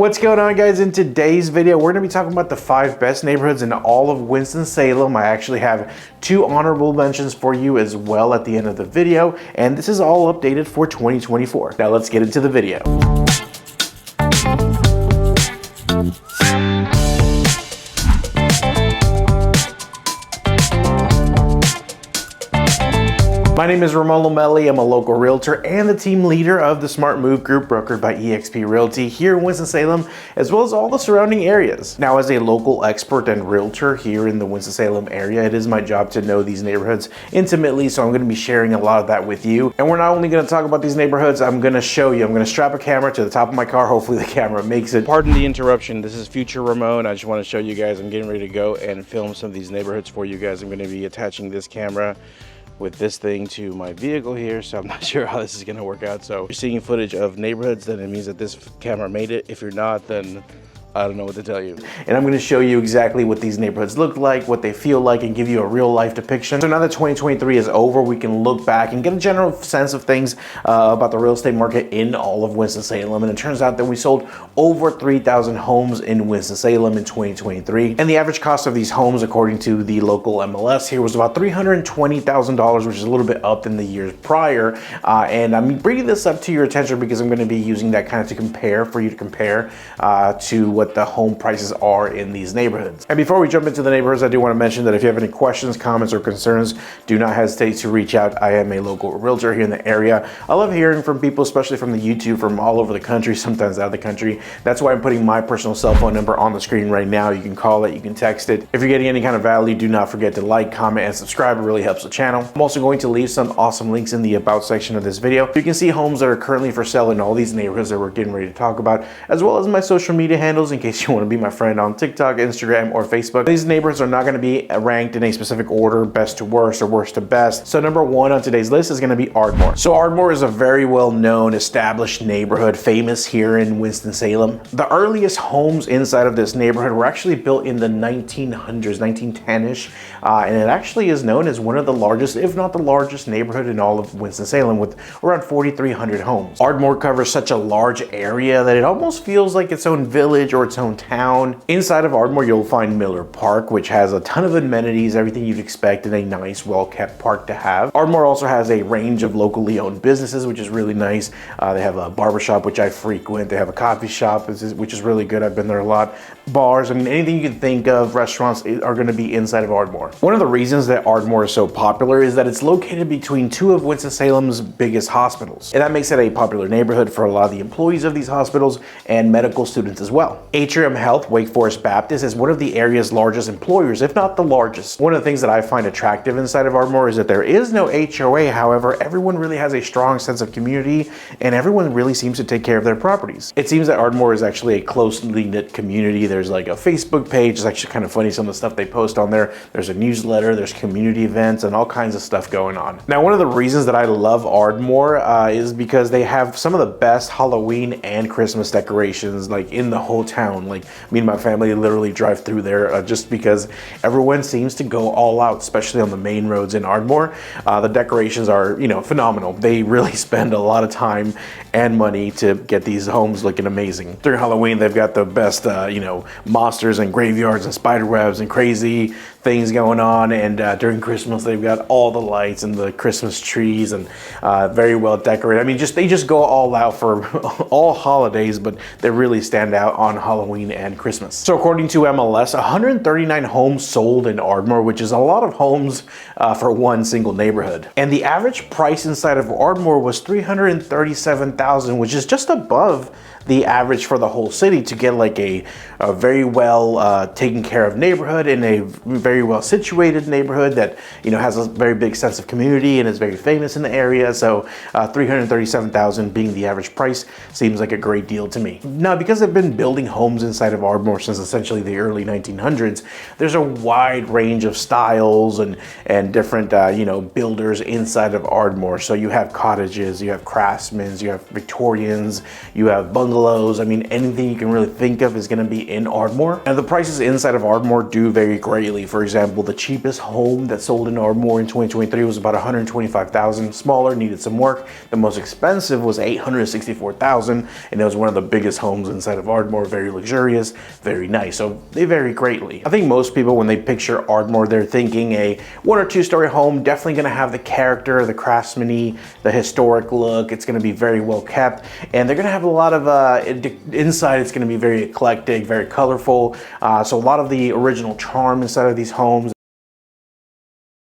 What's going on, guys? In today's video, we're going to be talking about the 5 best neighborhoods in all of Winston-Salem. I actually have 2 honorable mentions for you as well at the end of the video, and this is all updated for 2024. Now let's get into the video. My name is Ramon Lomeli. I'm a local realtor and the team leader of the Smart Move Group, brokered by eXp Realty here in Winston-Salem, as well as all the surrounding areas. Now, as a local expert and realtor here in the Winston-Salem area, it is my job to know these neighborhoods intimately, so I'm going to be sharing a lot of that with you. And we're not only going to talk about these neighborhoods, I'm going to show you. I'm going to strap a camera to the top of my car. Hopefully the camera makes it. Pardon the interruption. This is future Ramon. I just want to show you guys I'm getting ready to go and film some of these neighborhoods for you guys. I'm going to be attaching this camera with this thing to my vehicle here, so I'm not sure how this is going to work out. So if you're seeing footage of neighborhoods, then it means that this camera made it. If you're not, then I don't know what to tell you. And I'm going to show you exactly what these neighborhoods look like, what they feel like, and give you a real life depiction. So now that 2023 is over, we can look back and get a general sense of things about the real estate market in all of Winston-Salem. And it turns out that we sold over 3,000 homes in Winston-Salem in 2023. And the average cost of these homes, according to the local MLS here, was about $320,000, which is a little bit up than the years prior. And I'm bringing this up to your attention because I'm going to be using that kind of to compare, for you to compare to what the home prices are in these neighborhoods. And before we jump into the neighborhoods, I do want to mention that if you have any questions, comments, or concerns, do not hesitate to reach out. I am a local realtor here in the area. I love hearing from people, especially from the YouTube, from all over the country, sometimes out of the country. That's why I'm putting my personal cell phone number on the screen right now. You can call it, you can text it. If you're getting any kind of value, do not forget to like, comment, and subscribe. It really helps the channel. I'm also going to leave some awesome links in the about section of this video. You can see homes that are currently for sale in all these neighborhoods that we're getting ready to talk about, as well as my social media handles in case you want to be my friend on TikTok, Instagram, or Facebook. These neighborhoods are not going to be ranked in a specific order, best to worst or worst to best. So number 1 on today's list is going to be Ardmore. So Ardmore is a very well-known, established neighborhood, famous here in Winston-Salem. The earliest homes inside of this neighborhood were actually built in the 1900s, 1910-ish, and it actually is known as one of the largest, if not the largest, neighborhood in all of Winston-Salem, with around 4,300 homes. Ardmore covers such a large area that it almost feels like its own village or its own town. Inside of Ardmore, you'll find Miller Park, which has a ton of amenities, everything you'd expect in a nice, well-kept park to have. Ardmore also has a range of locally owned businesses, which is really nice. They have a barbershop, which I frequent. They have a coffee shop, which is really good. I've been there a lot. Bars, I mean, anything you can think of, restaurants are going to be inside of Ardmore. One of the reasons that Ardmore is so popular is that it's located between 2 of Winston-Salem's biggest hospitals. And that makes it a popular neighborhood for a lot of the employees of these hospitals and medical students as well. Atrium Health, Wake Forest Baptist, is one of the area's largest employers, if not the largest. One of the things that I find attractive inside of Ardmore is that there is no HOA. However, everyone really has a strong sense of community, and everyone really seems to take care of their properties. It seems that Ardmore is actually a closely knit community. There's like a Facebook page. It's actually kind of funny, some of the stuff they post on there. There's a newsletter, there's community events, and all kinds of stuff going on. Now, one of the reasons that I love Ardmore is because they have some of the best Halloween and Christmas decorations like in the whole town. Like, me and my family literally drive through there just because everyone seems to go all out, especially on the main roads in Ardmore. The decorations are, phenomenal. They really spend a lot of time and money to get these homes looking amazing. During Halloween, they've got the best, monsters and graveyards and spider webs and crazy things going on, and during Christmas they've got all the lights and the Christmas trees and very well decorated. I mean, they just go all out for all holidays, but they really stand out on Halloween and Christmas. So according to MLS, 139 homes sold in Ardmore, which is a lot of homes for one single neighborhood. And the average price inside of Ardmore was $337,000, which is just above the average for the whole city to get like a very well taken care of neighborhood in a very well situated neighborhood that has a very big sense of community and is very famous in the area. So $337,000 being the average price seems like a great deal to me. Now, because they've been building homes inside of Ardmore since essentially the early 1900s, there's a wide range of styles and different builders inside of Ardmore. So you have cottages, you have craftsmen, you have Victorians, you have bungalows, bungalows. I mean, anything you can really think of is going to be in Ardmore. And the prices inside of Ardmore do vary greatly. For example, the cheapest home that sold in Ardmore in 2023 was about $125,000. Smaller, needed some work. The most expensive was $864,000, and it was one of the biggest homes inside of Ardmore. Very luxurious, very nice. So they vary greatly. I think most people, when they picture Ardmore, they're thinking a 1 or 2 story home, definitely going to have the character, the craftsman-y, the historic look. It's going to be very well kept, and they're going to have a lot of inside. It's going to be very eclectic, very colorful. So a lot of the original charm inside of these homes.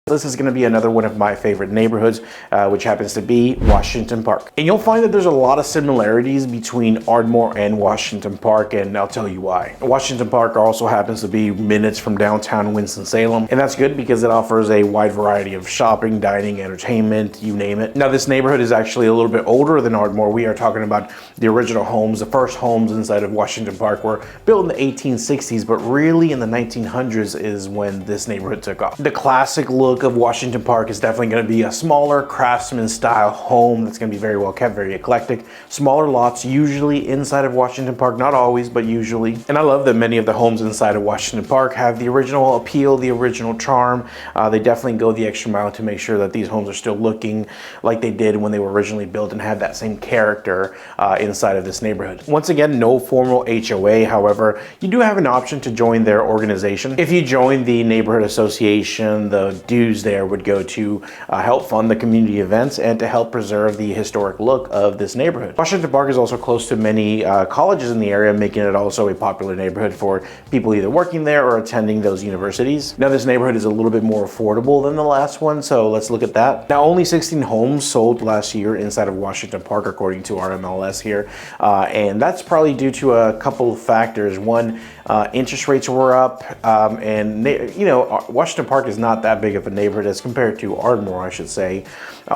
This is going to be another one of my favorite neighborhoods, which happens to be Washington Park. And you'll find that there's a lot of similarities between Ardmore and Washington Park, and I'll tell you why. Washington Park also happens to be minutes from downtown Winston-Salem, and that's good because it offers a wide variety of shopping, dining, entertainment, you name it. Now, this neighborhood is actually a little bit older than Ardmore. We are talking about the original homes. The first homes inside of Washington Park were built in the 1860s, but really in the 1900s is when this neighborhood took off. The classic look of Washington Park is definitely going to be a smaller craftsman style home that's going to be very well kept, very eclectic. Smaller lots usually inside of Washington Park, not always, but usually. And I love that many of the homes inside of Washington Park have the original appeal, the original charm. They definitely go the extra mile to make sure that these homes are still looking like they did when they were originally built and have that same character inside of this neighborhood. Once again, no formal HOA. However, you do have an option to join their organization. If you join the neighborhood association, the dues there would go to help fund the community events and to help preserve the historic look of this neighborhood. Washington Park is also close to many colleges in the area, making it also a popular neighborhood for people either working there or attending those universities. Now, this neighborhood is a little bit more affordable than the last one, so let's look at that. Now, only 16 homes sold last year inside of Washington Park, according to our MLS here, and that's probably due to a couple of factors. One, interest rates were up, and you know, Washington Park is not that big of a neighborhood as compared to Ardmore, I should say.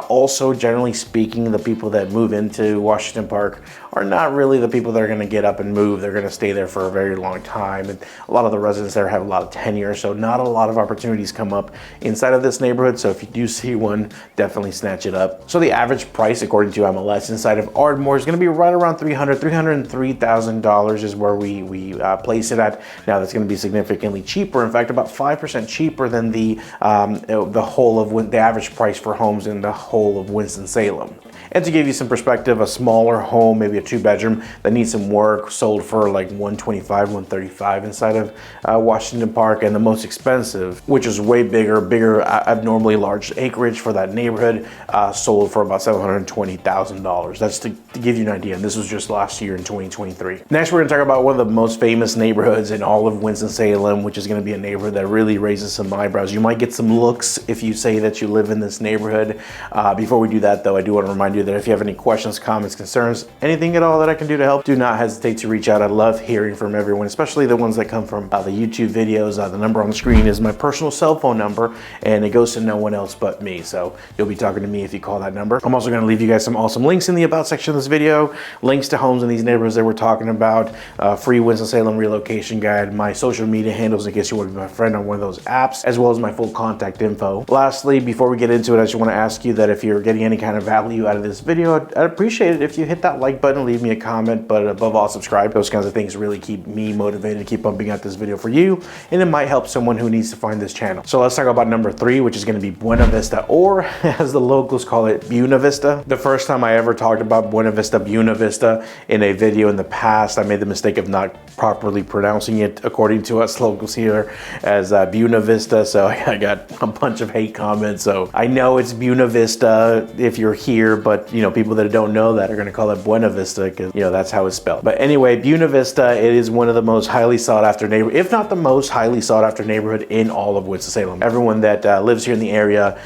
Also, generally speaking, the people that move into Washington Park are not really the people that are going to get up and move. They're going to stay there for a very long time, and a lot of the residents there have a lot of tenure, so not a lot of opportunities come up inside of this neighborhood. So if you do see one, definitely snatch it up. So the average price, according to MLS, inside of Ardmore is going to be right around $303,000 is where we place it at. Now, that's going to be significantly cheaper. In fact, about 5% cheaper than the whole of the average price for homes in the whole of Winston-Salem. And to give you some perspective, a smaller home, maybe a 2-bedroom that needs some work, sold for like $125,000, $135,000 inside of Washington Park. And the most expensive, which is way bigger, abnormally large acreage for that neighborhood, sold for about $720,000. That's to give you an idea. And this was just last year in 2023. Next, we're going to talk about one of the most famous neighborhoods in all of Winston-Salem, which is going to be a neighborhood that really raises some eyebrows. You might get some looks if you say that you live in this neighborhood. Before we do that, though, I do want to remind you that if you have any questions, comments, concerns, anything at all that I can do to help, do not hesitate to reach out. I love hearing from everyone, especially the ones that come from the YouTube videos. The number on the screen is my personal cell phone number, and it goes to no one else but me. So you'll be talking to me if you call that number. I'm also going to leave you guys some awesome links in the about section of this video, links to homes in these neighborhoods that we're talking about, free Winston-Salem relocation guide, my social media handles in case you want to be my friend on one of those apps, as well as my full contact info. Lastly, before we get into it, I just want to ask you that if you're getting any kind of value out of this video, I'd appreciate it if you hit that like button, leave me a comment, but above all, subscribe. Those kinds of things really keep me motivated to keep pumping out this video for you, and it might help someone who needs to find this channel. So let's talk about number 3, which is going to be Buena Vista, or as the locals call it, Buena Vista. The first time I ever talked about Buena Vista in a video in the past, I made the mistake of not properly pronouncing it according to us locals here as Buena Vista, so I got a bunch of hate comments. So I know it's Buena Vista if you're here, but you know, people that don't know that are going to call it Buena Vista because, you know, that's how it's spelled. But anyway, Buena Vista, it is one of the most highly sought after neighborhood, if not the most highly sought after neighborhood in all of Winston-Salem. Everyone that lives here in the area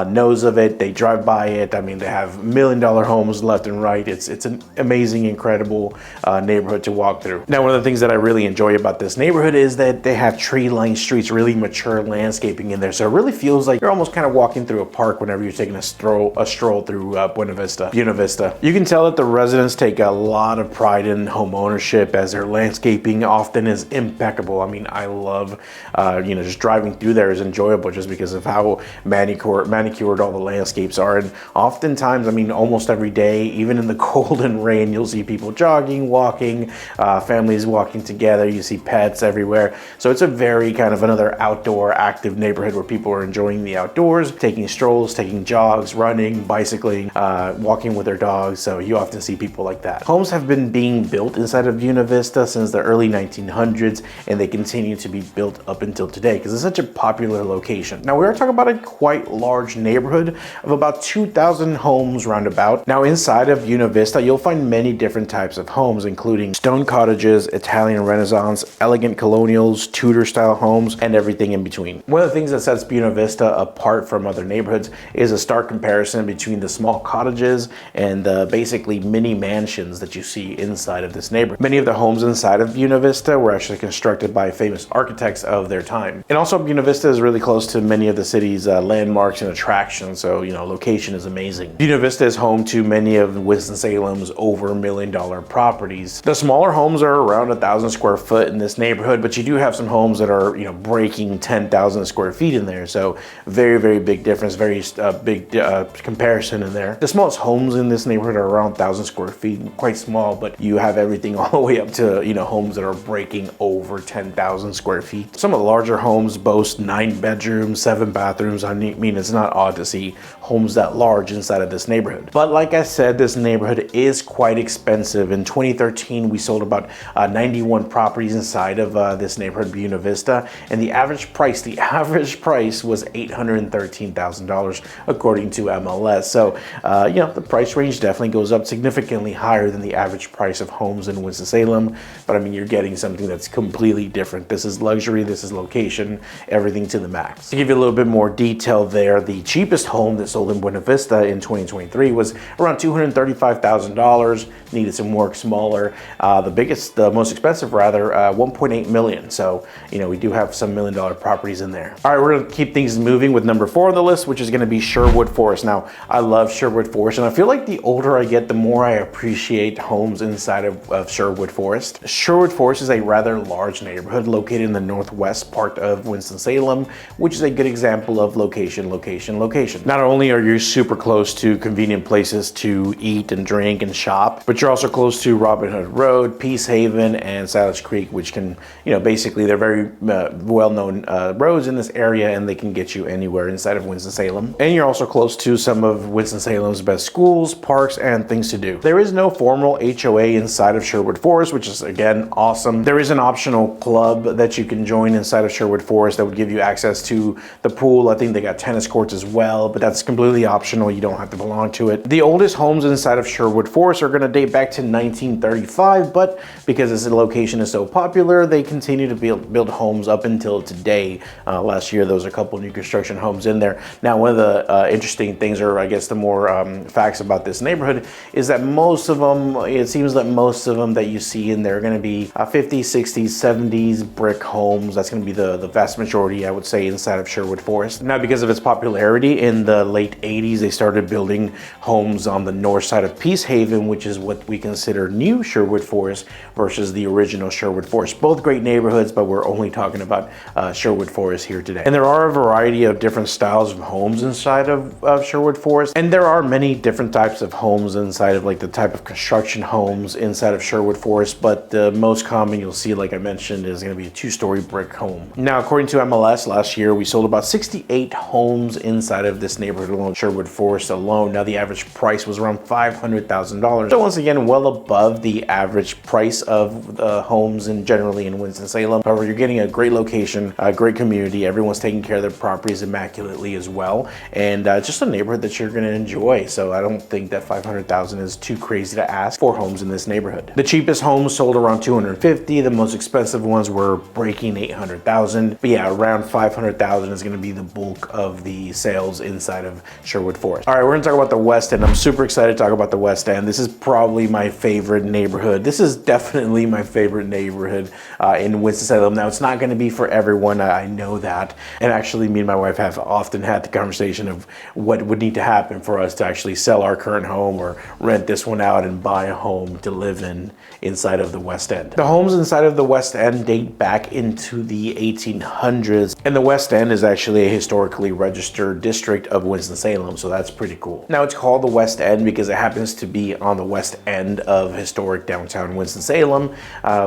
knows of it. They drive by it. I mean, they have $1 million homes left and right. It's an amazing, incredible neighborhood to walk through. Now, one of the things that I really enjoy about this neighborhood is that they have tree-lined streets, really mature landscaping in there. So it really feels like you're almost kind of walking through a park whenever you're taking a stroll through Buena Buena Vista. Buena Vista. You can tell that the residents take a lot of pride in home ownership, as their landscaping often is impeccable. I mean, I love, just driving through there is enjoyable just because of how manicured all the landscapes are. And oftentimes, I mean, almost every day, even in the cold and rain, you'll see people jogging, walking, families walking together. You see pets everywhere. So it's a very kind of another outdoor active neighborhood where people are enjoying the outdoors, taking strolls, taking jogs, running, bicycling, walking with their dogs. So you often see people like that. Homes have been being built inside of Buena Vista since the early 1900s, and they continue to be built up until today because it's such a popular location. Now, we are talking about a quite large neighborhood of about 2,000 homes roundabout. Now, inside of Buena Vista, you'll find many different types of homes, including stone cottages, Italian Renaissance, elegant colonials, Tudor style homes, and everything in between. One of the things that sets Buena Vista apart from other neighborhoods is a stark comparison between the small cottages and the basically mini mansions that you see inside of this neighborhood. Many of the homes inside of Buena Vista were actually constructed by famous architects of their time. And also, Buena Vista is really close to many of the city's landmarks and attractions, so location is amazing. Buena Vista is home to many of Winston-Salem's over $1 million properties. The smaller homes are around 1,000 square foot in this neighborhood, but you do have some homes that are breaking 10,000 square feet in there. So very, very big difference, very big comparison in there. The smallest homes in this neighborhood are around 1,000 square feet, quite small, but you have everything all the way up to homes that are breaking over 10,000 square feet. Some of the larger homes boast 9 bedrooms, 7 bathrooms. I mean, it's not odd to see homes that large inside of this neighborhood. But like I said, this neighborhood is quite expensive. In 2013, we sold about 91 properties inside of this neighborhood, Buena Vista, and the average price was $813,000 according to MLS. So the price range definitely goes up significantly higher than the average price of homes in Winston-Salem. But I mean, you're getting something that's completely different. This is luxury, this is location, everything to the max. To give you a little bit more detail there, the cheapest home that sold in Buena Vista in 2023 was around $235,000. Needed some work, smaller. The most expensive rather, 1.8 million. So we do have some $1 million properties in there. All right, we're gonna keep things moving with number 4 on the list, which is gonna be Sherwood Forest. Now, I love Sherwood Forest, and I feel like the older I get, the more I appreciate homes inside of Sherwood Forest. Sherwood Forest is a rather large neighborhood located in the northwest part of Winston-Salem, which is a good example of location, location, location. Not only are you super close to convenient places to eat and drink and shop, but you're also close to Robin Hood Road, Peace Haven, and Silas Creek, which can, basically they're very well-known roads in this area, and they can get you anywhere inside of Winston-Salem. And you're also close to some of Winston-Salem's best schools, parks, and things to do. There is no formal HOA inside of Sherwood Forest, which is, again, awesome. There is an optional club that you can join inside of Sherwood Forest that would give you access to the pool. I think they got tennis courts as well, but that's completely optional. You don't have to belong to it. The oldest homes inside of Sherwood Forest are going to date back to 1935, but because this location is so popular, they continue to build homes up until today. Last year, there was a couple new construction homes in there. Now, one of the interesting things, or I guess the more facts about this neighborhood, is that most of them, it seems that most of them that you see in there are going to be 50s, 60s, 70s brick homes. That's going to be the vast majority, I would say, inside of Sherwood Forest. Now, because of its popularity, in the late 80s, they started building homes on the north side of Peace Haven, which is what we consider new Sherwood Forest versus the original Sherwood Forest. Both great neighborhoods, but we're only talking about Sherwood Forest here today. And there are a variety of different styles of homes inside of Sherwood Forest, and there are many different types of homes inside of the type of construction homes inside of Sherwood Forest, but the most common you'll see, like I mentioned, is going to be a 2-story brick home. Now, according to MLS, last year we sold about 68 homes inside of this neighborhood alone, Sherwood Forest alone. Now, the average price was around $500,000. So once again, well above the average price of the homes generally in Winston-Salem. However, you're getting a great location, a great community. Everyone's taking care of their properties immaculately as well, and just a neighborhood that you're going to enjoy. So I don't think that $500,000 is too crazy to ask for homes in this neighborhood. The cheapest homes sold around $250,000. The most expensive ones were breaking $800,000. But yeah, around $500,000 is going to be the bulk of the sales inside of Sherwood Forest. All right, we're going to talk about the West End. I'm super excited to talk about the West End. This is probably my favorite neighborhood. This is definitely my favorite neighborhood in Winston-Salem. Now, it's not going to be for everyone. I know that. And actually, me and my wife have often had the conversation of what would need to happen for us to actually sell our current home or rent this one out and buy a home to live in inside of the West End. The homes inside of the West End date back into the 1800s, and the West End is actually a historically registered district of Winston-Salem, so that's pretty cool. Now it's called the West End because it happens to be on the west end of historic downtown Winston-Salem,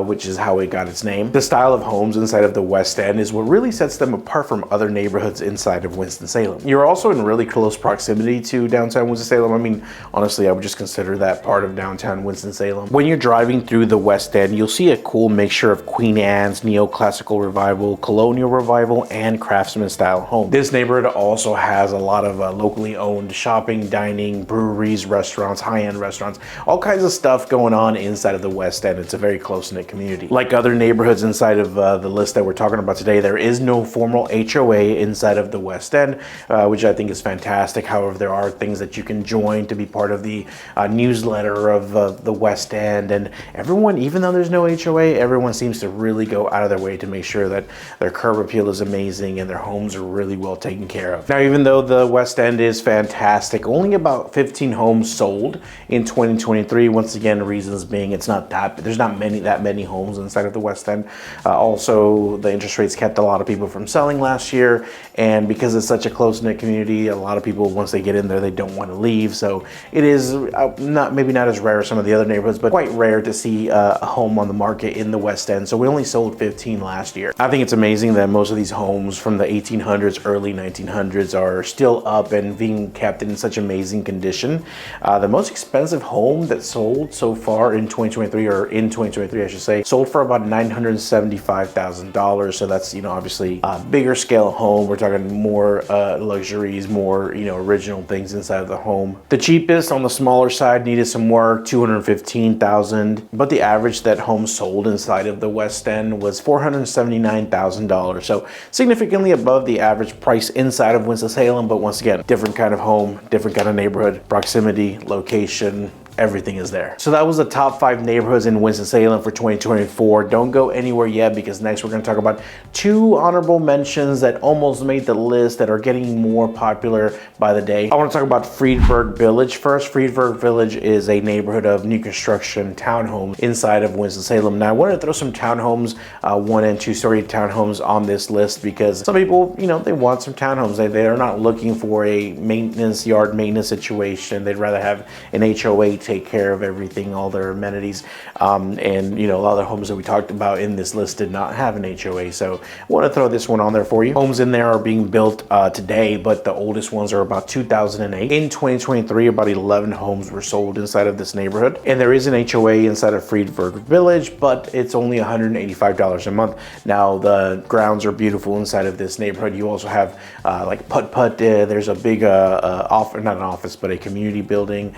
which is how it got its name. The style of homes inside of the West End is what really sets them apart from other neighborhoods inside of Winston-Salem. You're also in really close proximity to downtown Winston-Salem. I mean, honestly, I would just consider that part of downtown Winston-Salem. When you're driving through the West End, you'll see a cool mixture of Queen Anne's, neoclassical revival, colonial revival, and craftsman style homes. This neighborhood also has a lot of locally owned shopping, dining, breweries, restaurants, high-end restaurants, all kinds of stuff going on inside of the West End. It's a very close-knit community. Like other neighborhoods inside of the list that we're talking about today, there is no formal HOA inside of the West End, which I think is fantastic. However, there are things that you can join to be part of the newsletter of the West End, and everyone, even though there's no HOA, everyone seems to really go out of their way to make sure that their curb appeal is amazing and their homes are really well taken care of. Now, even though the West End is fantastic, only about 15 homes sold in 2023. Once again, reasons being there's not that many homes inside of the West End. Also, the interest rates kept a lot of people from selling last year, and because it's such a close-knit community, a lot of people, once they get in there, they don't want to leave. So it is maybe not as rare as some of the other neighborhoods, but quite rare to see a home on the market in the West End. So we only sold 15 last year. I think it's amazing that most of these homes from the 1800s, early 1900s are still up and being kept in such amazing condition. The most expensive home that sold so far in 2023, I should say, sold for about $975,000. So that's, obviously a bigger scale home. We're talking more luxuries, more, original things inside of the home. The cheapest on the smaller side needed some work, $215,000, but the average that home sold inside of the West End was $479,000. So significantly above the average price inside of Winston-Salem, but once again, different kind of home, different kind of neighborhood, proximity, location, everything is there. So that was the top 5 neighborhoods in Winston-Salem for 2024. Don't go anywhere yet, because next we're going to talk about 2 honorable mentions that almost made the list that are getting more popular by the day. I want to talk about Friedberg Village first. Friedberg Village is a neighborhood of new construction townhomes inside of Winston-Salem. Now I want to throw some townhomes, 1 and 2 story townhomes on this list, because some people, they want some townhomes. They are not looking for a yard maintenance situation. They'd rather have an HOA take care of everything, all their amenities. And a lot of the homes that we talked about in this list did not have an HOA. So I want to throw this one on there for you. Homes in there are being built today, but the oldest ones are about 2008. In 2023, about 11 homes were sold inside of this neighborhood. And there is an HOA inside of Friedberg Village, but it's only $185 a month. Now, the grounds are beautiful inside of this neighborhood. You also have like putt-putt. There's a big not an office, but a community building.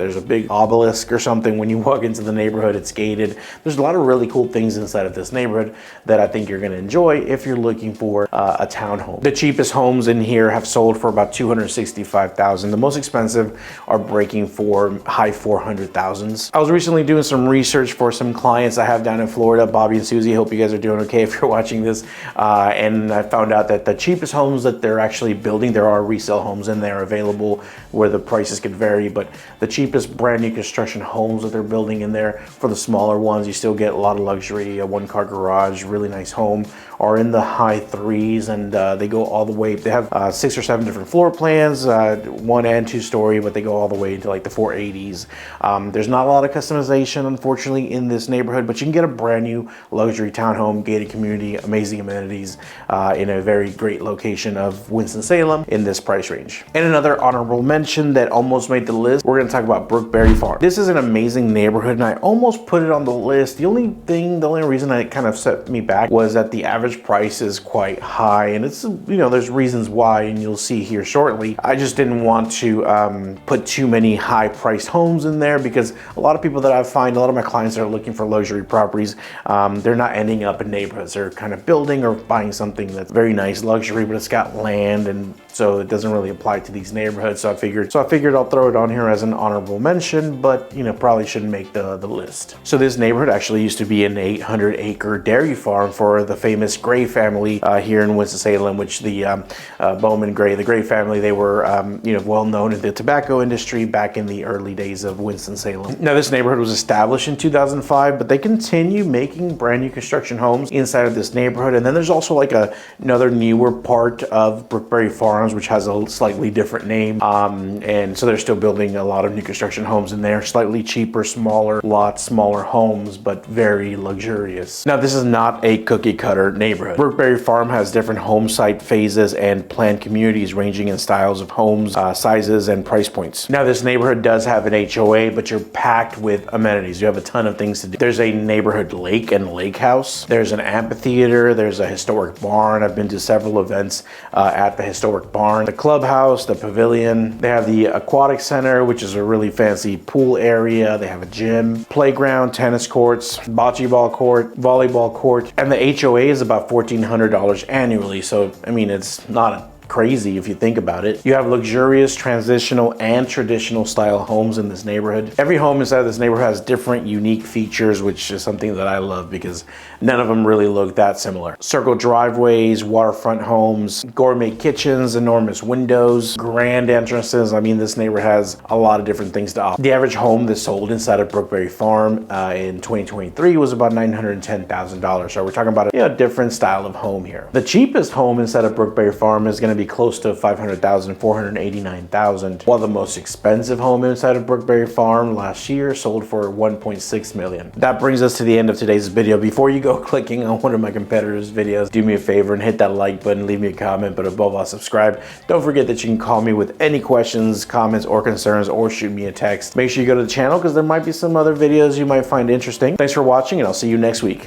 There's a big obelisk or something when you walk into the neighborhood. It's gated. There's a lot of really cool things inside of this neighborhood that I think you're going to enjoy if you're looking for a townhome. The cheapest homes in here have sold for about $265,000. The most expensive are breaking for high $400,000s. I was recently doing some research for some clients I have down in Florida, Bobby and Susie. Hope you guys are doing okay if you're watching this. And I found out that the cheapest homes that they're actually building, there are resale homes in there available where the prices could vary, but the cheapest brand new construction homes that they're building in there, for the smaller ones, you still get a lot of luxury, a 1-car garage, really nice home, are in the high 3s, and they go all the way. They have 6 or 7 different floor plans, 1 and 2 story, but they go all the way into like the 480s. There's not a lot of customization, unfortunately, in this neighborhood, but you can get a brand new luxury townhome, gated community, amazing amenities, in a very great location of Winston-Salem in this price range. And another honorable mention that almost made the list, we're going to talk about Brookberry Farm. This is an amazing neighborhood, and I almost put it on the list. The only reason that it kind of set me back was that the average price is quite high, and it's, there's reasons why, and you'll see here shortly. I just didn't want to put too many high-priced homes in there, because a lot of people that I find, a lot of my clients that are looking for luxury properties, they're not ending up in neighborhoods. They're kind of building or buying something that's very nice luxury, but it's got land, and so it doesn't really apply to these neighborhoods. So I figured I'll throw it on here as an honorable honorable mention, but probably shouldn't make the list. So this neighborhood actually used to be an 800-acre dairy farm for the famous Gray family here in Winston-Salem, which the Bowman Gray, the Gray family, they were well known in the tobacco industry back in the early days of Winston-Salem. Now this neighborhood was established in 2005, but they continue making brand new construction homes inside of this neighborhood. And then there's also like another newer part of Brookberry Farms, which has a slightly different name. And so they're still building a lot of new construction homes in there, slightly cheaper, smaller lots, smaller homes, but very luxurious. Now this is not a cookie cutter neighborhood. Brookberry Farm has different home site phases and planned communities ranging in styles of homes, sizes, and price points. Now this neighborhood does have an HOA, but you're packed with amenities. You have a ton of things to do. There's a neighborhood lake and lake house. There's an amphitheater. There's a historic barn. I've been to several events at the historic barn. The clubhouse, the pavilion. They have the aquatic center, which is a really fancy pool area. They have a gym, playground, tennis courts, bocce ball court, volleyball court, and the HOA is about $1,400 annually. So, I mean, it's not crazy if you think about it. You have luxurious, transitional, and traditional style homes in this neighborhood. Every home inside of this neighborhood has different unique features, which is something that I love because none of them really look that similar. Circle driveways, waterfront homes, gourmet kitchens, enormous windows, grand entrances. I mean, this neighborhood has a lot of different things to offer. The average home that sold inside of Brookberry Farm in 2023 was about $910,000. So we're talking about a different style of home here. The cheapest home inside of Brookberry Farm is going to be close to $500,000, $489,000, while the most expensive home inside of Brookberry Farm last year sold for $1.6 million. That brings us to the end of today's video. Before you go clicking on one of my competitors' videos, do me a favor and hit that like button, leave me a comment, but above all, subscribe. Don't forget that you can call me with any questions, comments, or concerns, or shoot me a text. Make sure you go to the channel because there might be some other videos you might find interesting. Thanks for watching, and I'll see you next week.